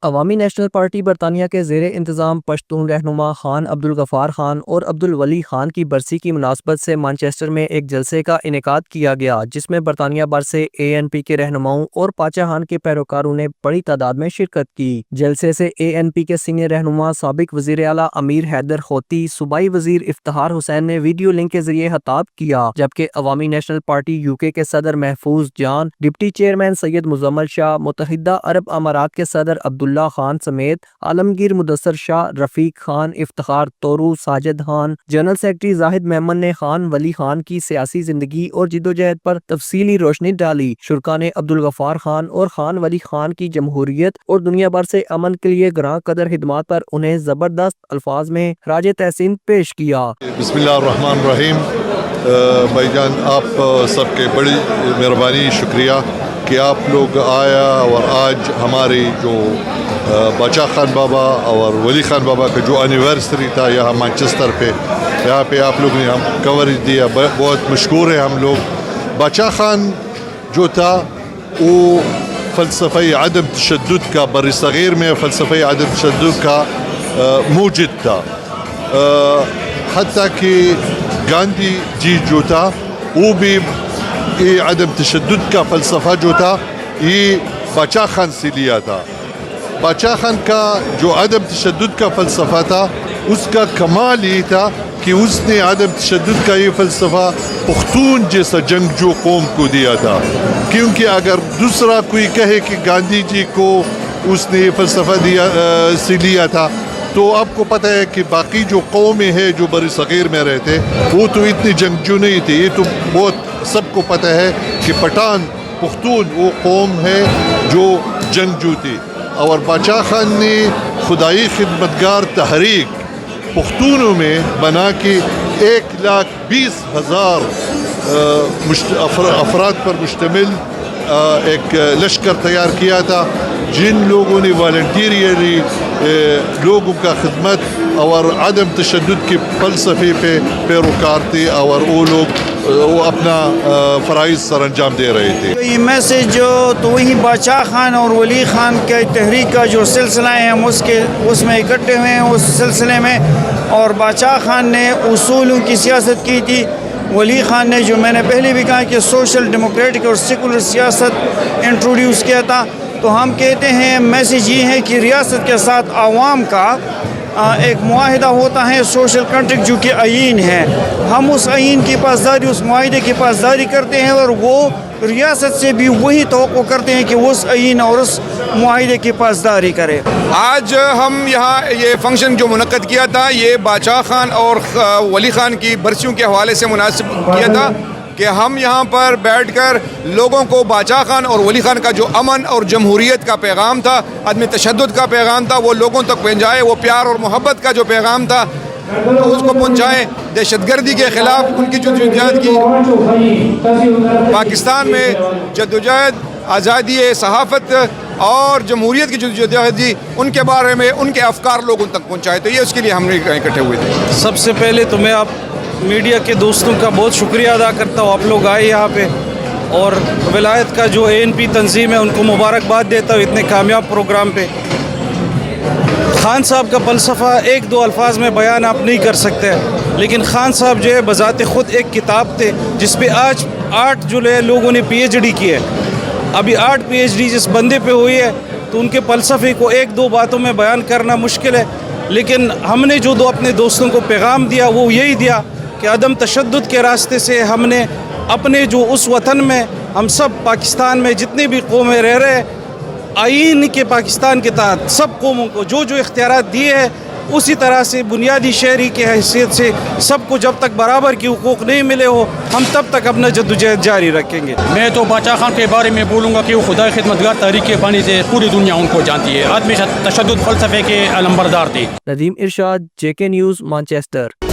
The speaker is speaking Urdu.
عوامی نیشنل پارٹی برطانیہ کے زیر انتظام پشتون رہنما خان عبدالغفار خان اور عبدالولی خان کی برسی کی مناسبت سے مانچسٹر میں ایک جلسے کا انعقاد کیا گیا، جس میں برطانیہ بھر سے ANP کے رہنماؤں اور پاچا خان کے پیروکاروں نے بڑی تعداد میں شرکت کی۔ جلسے سے ANP کے سینئر رہنما سابق وزیر اعلیٰ امیر حیدر خوتی، صوبائی وزیر افتخار حسین نے ویڈیو لنک کے ذریعے خطاب کیا، جبکہ عوامی نیشنل پارٹی UK کے صدر محفوظ جان، ڈپٹی چیئرمین سید مزمل شاہ، متحدہ عرب امارات کے صدر عبداللہ خان سمیت عالمگیر مدثر شاہ، رفیق خان، افتخار تورو، ساجد خان، جنرل سیکرٹری زاہد محمد نے خان ولی خان کی سیاسی زندگی اور جدوجہد پر تفصیلی روشنی ڈالی۔ شرکا نے عبدالغفار خان اور خان ولی خان کی جمہوریت اور دنیا بھر سے امن کے لیے گراں قدر خدمات پر انہیں زبردست الفاظ میں خراج تحسین پیش کیا۔ بسم اللہ الرحمن الرحیم۔ بھائی جان، آپ سب کے بڑی مہربانی، شکریہ کہ آپ لوگ آیا اور آج ہماری جو باچا خان بابا اور ولی خان بابا کا جو اینیورسری تھا یہاں مانچسٹر پہ، یہاں پہ آپ لوگ نے ہم کوریج دیا، بہت مشکور ہیں ہم لوگ۔ باچا خان جو تھا وہ فلسفہ عدم تشدد کا، بر صغیر میں فلسفہ عدم تشدد کا موجد تھا، حتیٰ کہ گاندھی جی جو تھا وہ بھی یہ عدم تشدد کا فلسفہ جو تھا یہ باچا خان سے لیا تھا۔ باچا خان کا جو عدم تشدد کا فلسفہ تھا اس کا کمال یہ تھا کہ اس نے عدم تشدد کا یہ فلسفہ پختون جیسا جنگجو قوم کو دیا تھا، کیونکہ اگر دوسرا کوئی کہے کہ گاندھی جی کو اس نے یہ فلسفہ لیا تھا تو آپ کو پتہ ہے کہ باقی جو قومیں ہیں جو بر صغیر میں رہتے وہ تو اتنی جنگجو نہیں تھے۔ یہ تو بہت سب کو پتہ ہے کہ پٹھان پختون وہ قوم ہے جو جنگجو تھی، اور باچا خان نے خدائی خدمتگار تحریک پختونوں میں بنا کے 1,20,000 افراد پر مشتمل ایک لشکر تیار کیا تھا، جن لوگوں نے والنٹیرلی لوگوں کا خدمت اور عدم تشدد کے فلسفے پہ پیروکار تھے، اور وہ اپنا فرائض سر انجام دے رہے تھے۔ یہ میسیج جو تو وہی باچا خان اور ولی خان کے تحریک کا جو سلسلہ ہے ہم اس میں اکٹھے ہوئے ہیں اس سلسلے میں، اور باچا خان نے اصولوں کی سیاست کی تھی، ولی خان نے جو میں نے پہلے بھی کہا کہ سوشل ڈیموکریٹک اور سیکولر سیاست انٹروڈیوس کیا تھا۔ تو ہم کہتے ہیں میسیج یہ ہے کہ ریاست کے ساتھ عوام کا ایک معاہدہ ہوتا ہے، سوشل کنٹریکٹ جو کہ آئین ہے، ہم اس آئین کی پاسداری، اس معاہدے کی پاسداری کرتے ہیں، اور وہ ریاست سے بھی وہی توقع کرتے ہیں کہ وہ اس آئین اور اس معاہدے کی پاسداری کرے۔ آج ہم یہاں یہ فنکشن جو منعقد کیا تھا یہ باچا خان اور ولی خان کی برسیوں کے حوالے سے مناسب کیا تھا کہ ہم یہاں پر بیٹھ کر لوگوں کو باچا خان اور ولی خان کا جو امن اور جمہوریت کا پیغام تھا، عدم تشدد کا پیغام تھا، وہ لوگوں تک پہنچائیں، وہ پیار اور محبت کا جو پیغام تھا اس کو پہنچائیں، دہشت گردی کے خلاف ان کی جدوجہد کی، پاکستان میں جدوجہد آزادی صحافت اور جمہوریت کی جدوجہد دی، ان کے بارے میں ان کے افکار لوگوں تک پہنچائے۔ تو یہ اس کے لیے ہم نے اکٹھے ہوئے تھے۔ سب سے پہلے تو میں آپ میڈیا کے دوستوں کا بہت شکریہ ادا کرتا ہوں، آپ لوگ آئے یہاں پہ، اور ولایت کا جو ANP تنظیم ہے ان کو مبارکباد دیتا ہوں اتنے کامیاب پروگرام پہ۔ خان صاحب کا فلسفہ ایک دو الفاظ میں بیان آپ نہیں کر سکتے، لیکن خان صاحب جو ہے بذات خود ایک کتاب تھے جس پہ آج 8 جو لوگوں نے PhD کی ہے، ابھی 8 PhD جس بندے پہ ہوئی ہے، تو ان کے فلسفے کو ایک دو باتوں میں بیان کرنا مشکل ہے، لیکن ہم نے جو اپنے دوستوں کو پیغام دیا وہ یہی دیا کہ عدم تشدد کے راستے سے ہم نے اپنے جو اس وطن میں ہم سب پاکستان میں جتنے بھی قومیں رہ رہے ہیں، آئین کے پاکستان کے تحت سب قوموں کو جو اختیارات دیے ہیں اسی طرح سے بنیادی شہری کی حیثیت سے سب کو جب تک برابر کی حقوق نہیں ملے ہو ہم تب تک اپنا جدوجہد جاری رکھیں گے۔ میں تو باچا خان کے بارے میں بولوں گا کہ وہ خدای خدمتگار تحریک کے بانی سے پوری دنیا ان کو جانتی ہے، عدم تشدد فلسفے کے علمبردار تھے۔ ندیم ارشاد، JK نیوز، مانچسٹر۔